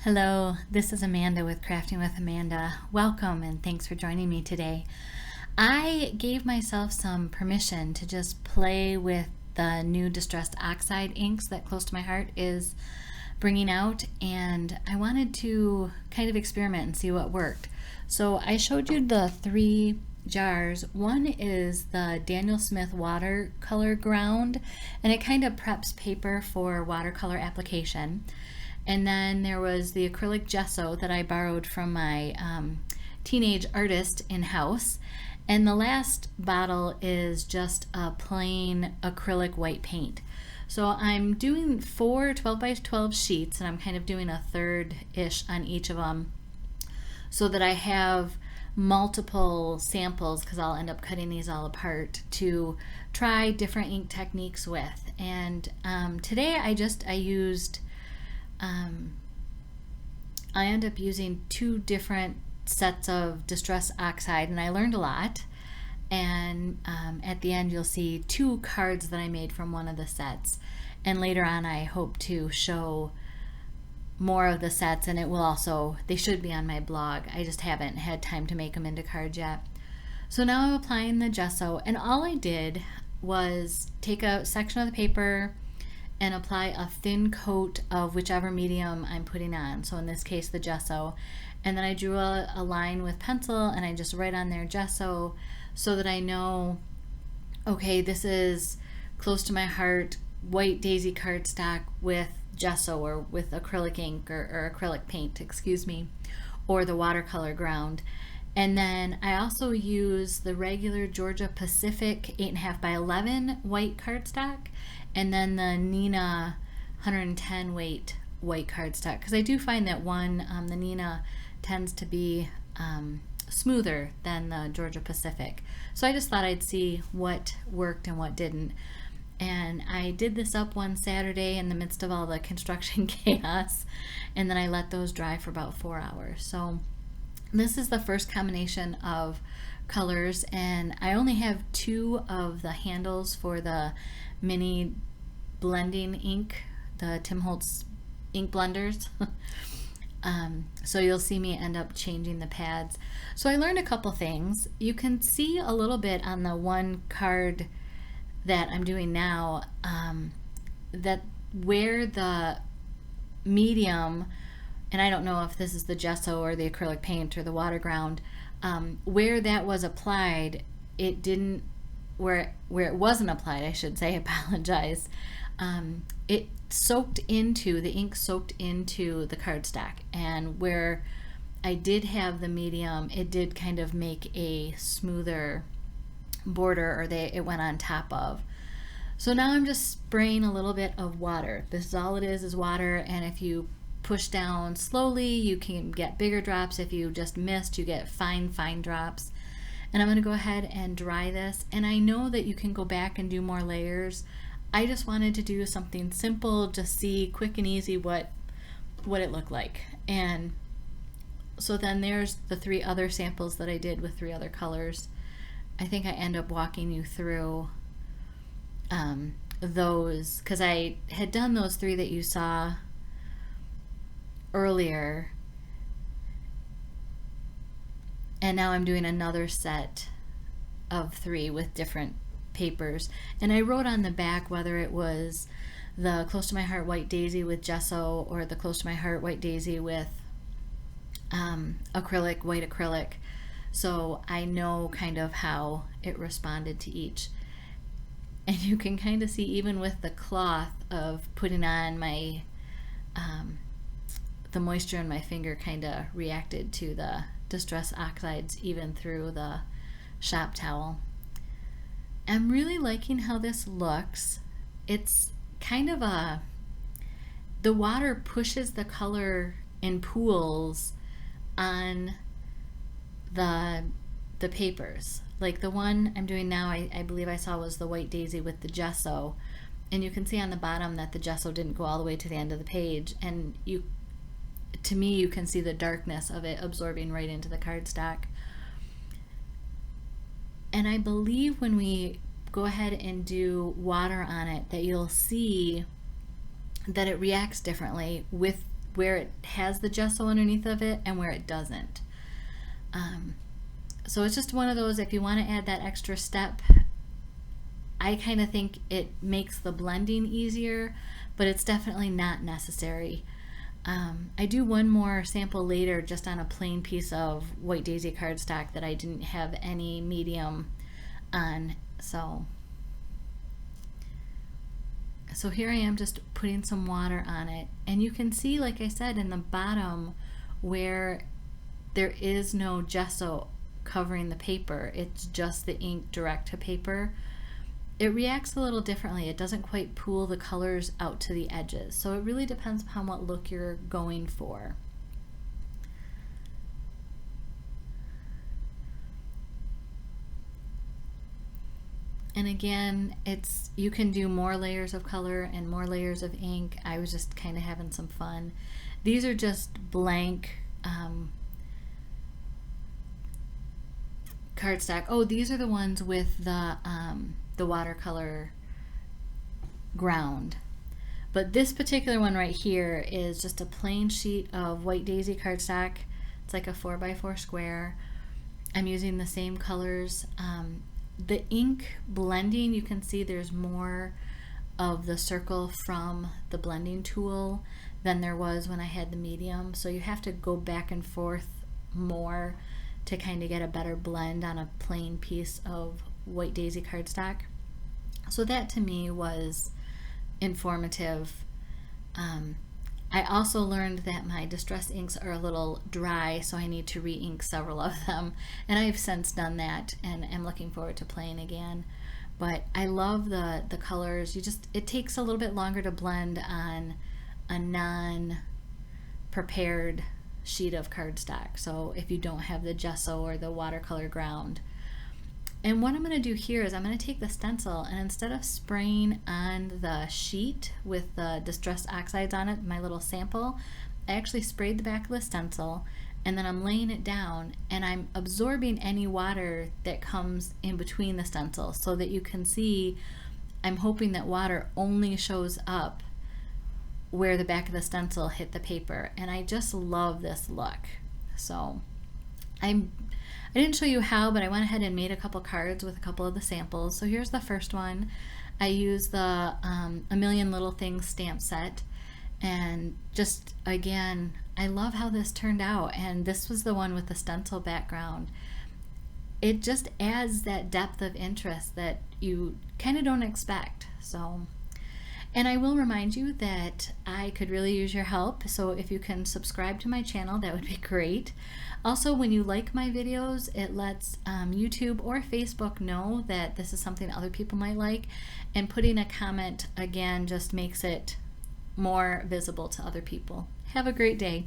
Hello, this is Amanda with Crafting with Amanda. Welcome and thanks for joining me today. I gave myself some permission to just play with the new Distress Oxide inks that Close to My Heart is bringing out, and I wanted to kind of experiment and see what worked. So I showed you the three jars. One is the Daniel Smith Watercolor Ground, and it kind of preps paper for watercolor application. And then there was the acrylic gesso that I borrowed from my teenage artist in-house. And the last bottle is just a plain acrylic white paint. So I'm doing 4 12 by 12 sheets, and I'm kind of doing a third-ish on each of them so that I have multiple samples, because I'll end up cutting these all apart to try different ink techniques with. And today I used I end up using 2 different sets of Distress Oxide, and I learned a lot. And at the end you'll see 2 cards that I made from one of the sets, and later on I hope to show more of the sets, and it will also, they should be on my blog. I just haven't had time to make them into cards yet. So now I'm applying the gesso, and all I did was take a section of the paper and apply a thin coat of whichever medium I'm putting on. So in this case, the gesso. And then I drew a line with pencil, and I just write on there gesso, so that I know, okay, this is Close to My Heart white daisy cardstock with gesso, or with acrylic ink, or acrylic paint, excuse me, or the watercolor ground. And then I also use the regular Georgia Pacific 8.5 by 11 white cardstock, and then the Nina 110 weight white cardstock, because I do find that the Nina tends to be smoother than the Georgia Pacific. So I just thought I'd see what worked and what didn't. And I did this up one Saturday in the midst of all the construction chaos, and then I let those dry for about 4 hours. So this is the first combination of colors, and I only have 2 of the handles for the mini blending ink, the Tim Holtz ink blenders. So you'll see me end up changing the pads. So I learned a couple things. You can see a little bit on the one card that I'm doing now, that where the medium, and I don't know if this is the gesso or the acrylic paint or the water ground, where that was applied, it didn't, where it wasn't applied, I should say, apologize, it soaked into, the ink soaked into the cardstock, and where I did have the medium, it did kind of make a smoother border, or it went on top of. So now I'm just spraying a little bit of water. This is all it is water, and if you push down slowly, you can get bigger drops. If you just missed, you get fine drops. And I'm going to go ahead and dry this, and I know that you can go back and do more layers. I just wanted to do something simple, just see quick and easy what it looked like. And so then there's the 3 other samples that I did with 3 other colors. I think I end up walking you through those, because I had done those 3 that you saw earlier, and now I'm doing another set of 3 with different papers. And I wrote on the back whether it was the Close to My Heart white daisy with gesso, or the Close to My Heart white daisy with acrylic, white acrylic, so I know kind of how it responded to each. And you can kind of see, even with the cloth of putting on my the moisture in my finger kind of reacted to the Distress Oxides, even through the shop towel. I'm really liking how this looks. It's kind of the water pushes the color in pools on the papers. Like the one I'm doing now, I believe I saw was the white daisy with the gesso, and you can see on the bottom that the gesso didn't go all the way to the end of the page, and to me you can see the darkness of it absorbing right into the cardstock. And I believe when we go ahead and do water on it, that you'll see that it reacts differently with where it has the gesso underneath of it and where it doesn't. So it's just one of those, if you want to add that extra step, I kind of think it makes the blending easier, but it's definitely not necessary. I do one more sample later just on a plain piece of White Daisy cardstock that I didn't have any medium on. So here I am just putting some water on it, and you can see, like I said, in the bottom where there is no gesso covering the paper, it's just the ink direct to paper. It reacts a little differently. It doesn't quite pool the colors out to the edges. So it really depends upon what look you're going for. And again, you can do more layers of color and more layers of ink. I was just kind of having some fun. These are just blank cardstock. Oh, these are the ones with the watercolor ground. But this particular one right here is just a plain sheet of White Daisy cardstock. It's like a 4x4 square. I'm using the same colors. The ink blending, you can see there's more of the circle from the blending tool than there was when I had the medium. So you have to go back and forth more to kind of get a better blend on a plain piece of White Daisy cardstock. So that to me was informative. I also learned that my Distress inks are a little dry, so I need to re-ink several of them, and I've since done that and am looking forward to playing again. But I love the colors. It takes a little bit longer to blend on a non-prepared sheet of cardstock, so if you don't have the gesso or the watercolor ground. And what I'm going to do here is I'm going to take the stencil, and instead of spraying on the sheet with the Distress Oxides on it, my little sample, I actually sprayed the back of the stencil, and then I'm laying it down and I'm absorbing any water that comes in between the stencil, so that you can see I'm hoping that water only shows up where the back of the stencil hit the paper. And I just love this look. So I didn't show you how, but I went ahead and made a couple cards with a couple of the samples. So here's the first one. I used the A Million Little Things stamp set, and just again, I love how this turned out. And this was the one with the stencil background. It just adds that depth of interest that you kind of don't expect. So, and I will remind you that I could really use your help, so if you can subscribe to my channel, that would be great. Also, when you like my videos, it lets YouTube or Facebook know that this is something other people might like, and putting a comment, again, just makes it more visible to other people. Have a great day.